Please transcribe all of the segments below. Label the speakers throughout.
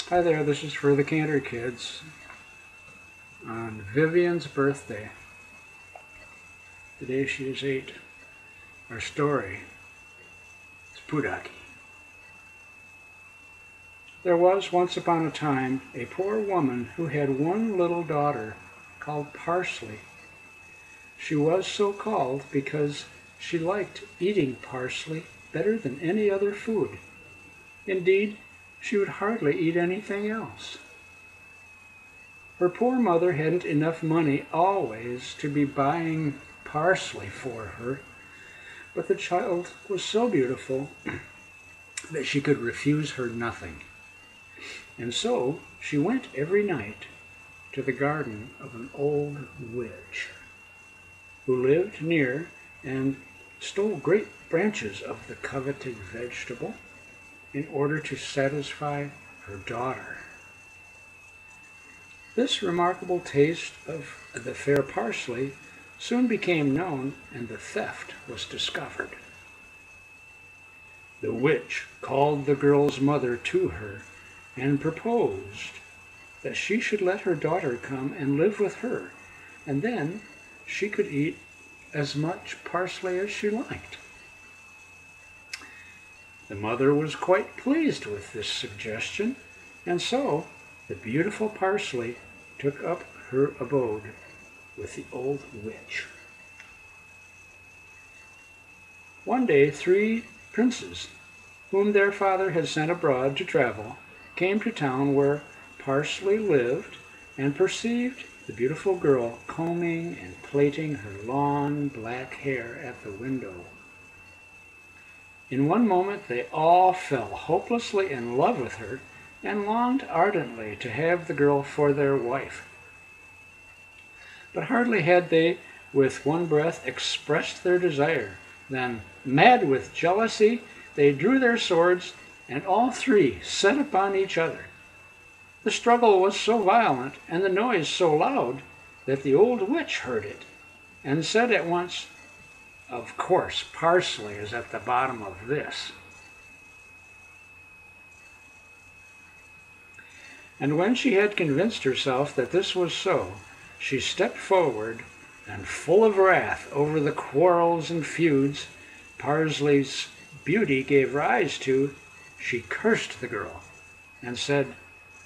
Speaker 1: Hi there, this is for the CanterKids on Vivian's birthday. Today she is 8. Our story is Puddocky. There was once upon a time a poor woman who had one little daughter called Parsley. She was so called because she liked eating parsley better than any other food. Indeed, she would hardly eat anything else. Her poor mother hadn't enough money always to be buying parsley for her, but the child was so beautiful that she could refuse her nothing. And so she went every night to the garden of an old witch who lived near and stole great branches of the coveted vegetable in order to satisfy her daughter. This remarkable taste of the fair parsley soon became known, and the theft was discovered. The witch called the girl's mother to her and proposed that she should let her daughter come and live with her, and then she could eat as much parsley as she liked. The mother was quite pleased with this suggestion, and so the beautiful parsley took up her abode with the old witch. One day, 3 princes, whom their father had sent abroad to travel, came to town where Parsley lived and perceived the beautiful girl combing and plaiting her long black hair at the window. In one moment they all fell hopelessly in love with her and longed ardently to have the girl for their wife. But hardly had they with one breath expressed their desire than, mad with jealousy, they drew their swords and all 3 set upon each other. The struggle was so violent and the noise so loud that the old witch heard it and said at once, "Of course, parsley is at the bottom of this." And when she had convinced herself that this was so, she stepped forward and, full of wrath over the quarrels and feuds Parsley's beauty gave rise to, she cursed the girl and said,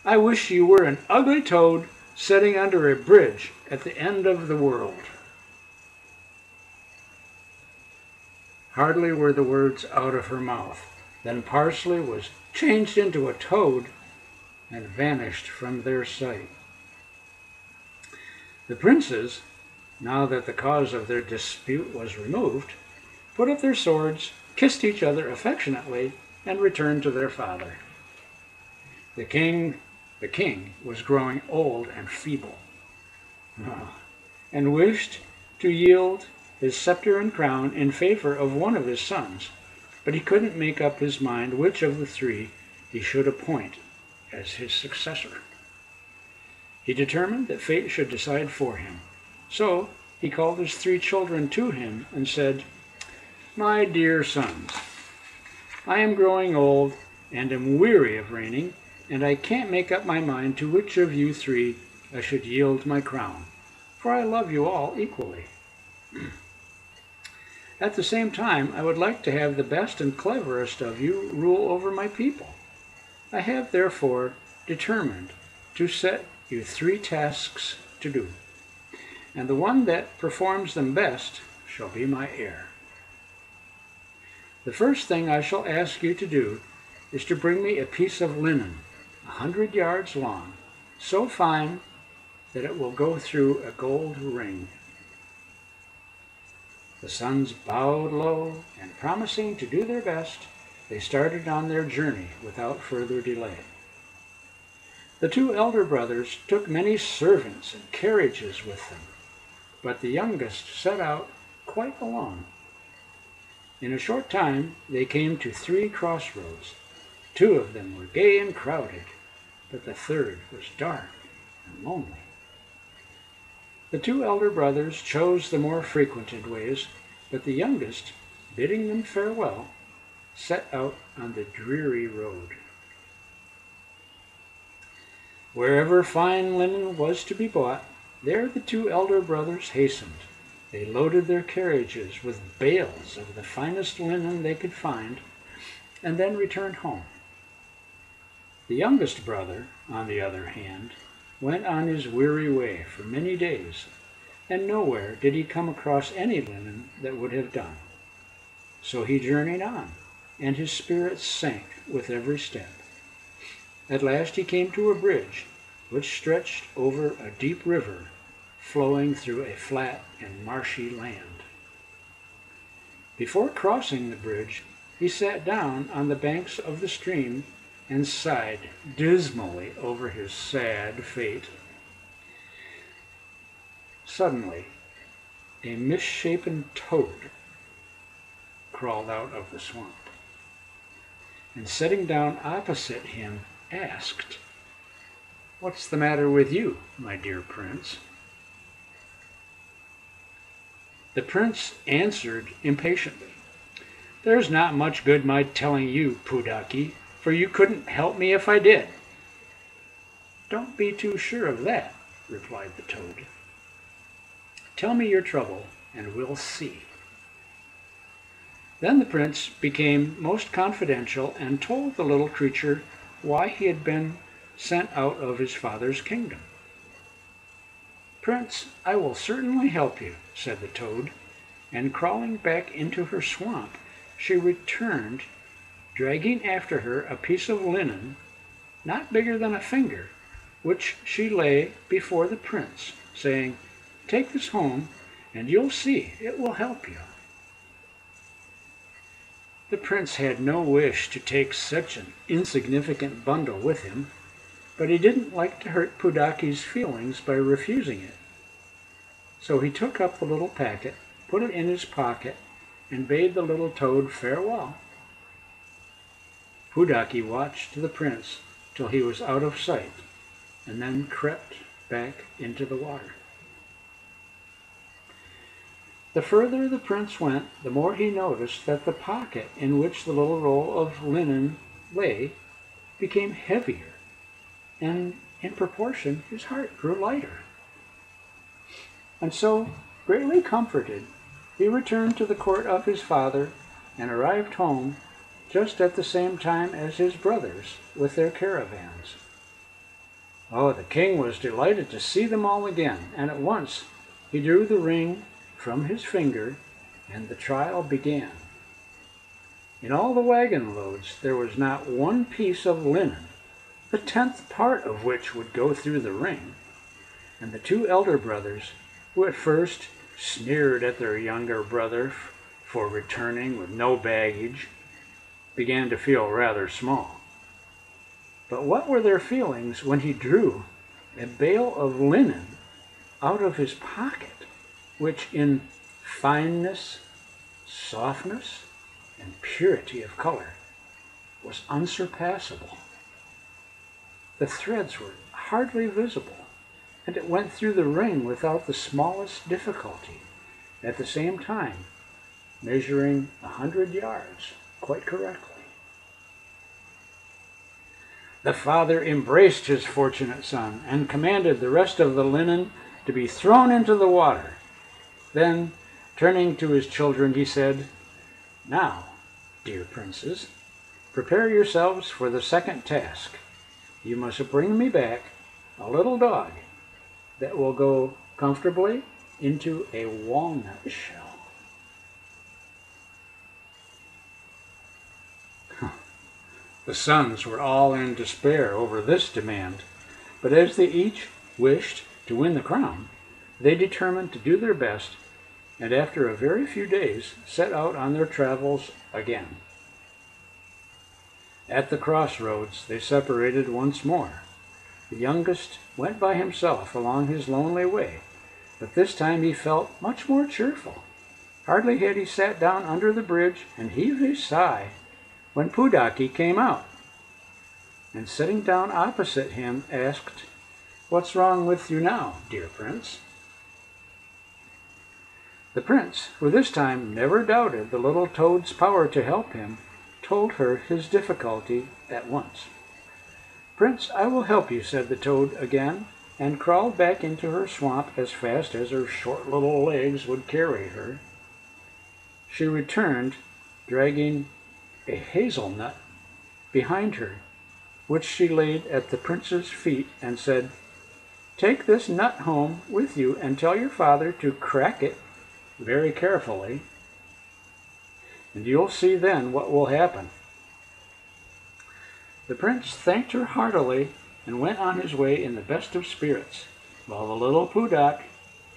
Speaker 1: "I wish you were an ugly toad sitting under a bridge at the end of the world." Hardly were the words out of her mouth than Parsley was changed into a toad and vanished from their sight. The princes, now that the cause of their dispute was removed, put up their swords, kissed each other affectionately, and returned to their father. The king was growing old and feeble, and wished to yield his scepter and crown in favor of one of his sons, but he couldn't make up his mind which of the 3 he should appoint as his successor. He determined that fate should decide for him. So he called his 3 children to him and said, "My dear sons, I am growing old and am weary of reigning, and I can't make up my mind to which of you 3 I should yield my crown, for I love you all equally. At the same time, I would like to have the best and cleverest of you rule over my people. I have therefore determined to set you 3 tasks to do, and the one that performs them best shall be my heir. The first thing I shall ask you to do is to bring me a piece of linen 100 yards long, so fine that it will go through a gold ring." The sons bowed low, and promising to do their best, they started on their journey without further delay. The 2 elder brothers took many servants and carriages with them, but the youngest set out quite alone. In a short time they came to 3 crossroads. 2 of them were gay and crowded, but the third was dark and lonely. The two elder brothers chose the more frequented ways, but the youngest, bidding them farewell, set out on the dreary road. Wherever fine linen was to be bought, there the two elder brothers hastened. They loaded their carriages with bales of the finest linen they could find, and then returned home. The youngest brother, on the other hand, went on his weary way for many days, and nowhere did he come across any linen that would have done. So he journeyed on, and his spirits sank with every step. At last he came to a bridge, which stretched over a deep river flowing through a flat and marshy land. Before crossing the bridge, he sat down on the banks of the stream and sighed dismally over his sad fate. Suddenly, a misshapen toad crawled out of the swamp, and sitting down opposite him, asked, "What's the matter with you, my dear prince?" The prince answered impatiently, "There's not much good my telling you, Puddocky, for you couldn't help me if I did." "Don't be too sure of that," replied the toad. "Tell me your trouble, and we'll see." Then the prince became most confidential and told the little creature why he had been sent out of his father's kingdom. "Prince, I will certainly help you," said the toad, and crawling back into her swamp, she returned, dragging after her a piece of linen, not bigger than a finger, which she lay before the prince, saying, "Take this home, and you'll see it will help you." The prince had no wish to take such an insignificant bundle with him, but he didn't like to hurt Puddocky's feelings by refusing it. So he took up the little packet, put it in his pocket, and bade the little toad farewell. Puddocky watched the prince till he was out of sight, and then crept back into the water. The further the prince went, the more he noticed that the pocket in which the little roll of linen lay became heavier, and in proportion his heart grew lighter. And so, greatly comforted, he returned to the court of his father and arrived home just at the same time as his brothers with their caravans. Oh, the king was delighted to see them all again, and at once he drew the ring from his finger, and the trial began. In all the wagon loads there was not one piece of linen, the 10th part of which would go through the ring, and the two elder brothers, who at first sneered at their younger brother for returning with no baggage, began to feel rather small. But what were their feelings when he drew a bale of linen out of his pocket, which in fineness, softness, and purity of color was unsurpassable. The threads were hardly visible, and it went through the ring without the smallest difficulty, at the same time measuring 100 yards quite correctly. The father embraced his fortunate son and commanded the rest of the linen to be thrown into the water. Then, turning to his children, he said, "Now, dear princes, prepare yourselves for the second task. You must bring me back a little dog that will go comfortably into a walnut shell." The sons were all in despair over this demand, but as they each wished to win the crown, they determined to do their best, and after a very few days set out on their travels again. At the crossroads they separated once more. The youngest went by himself along his lonely way, but this time he felt much more cheerful. Hardly had he sat down under the bridge and heaved a sigh when Puddocky came out, and sitting down opposite him asked, "What's wrong with you now, dear prince?" The prince, who this time never doubted the little toad's power to help him, told her his difficulty at once. "Prince, I will help you," said the toad again, and crawled back into her swamp as fast as her short little legs would carry her. She returned, dragging a hazelnut behind her, which she laid at the prince's feet and said, "Take this nut home with you and tell your father to crack it very carefully, and you'll see then what will happen." The prince thanked her heartily and went on his way in the best of spirits, while the little Puddock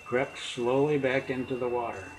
Speaker 1: crept slowly back into the water.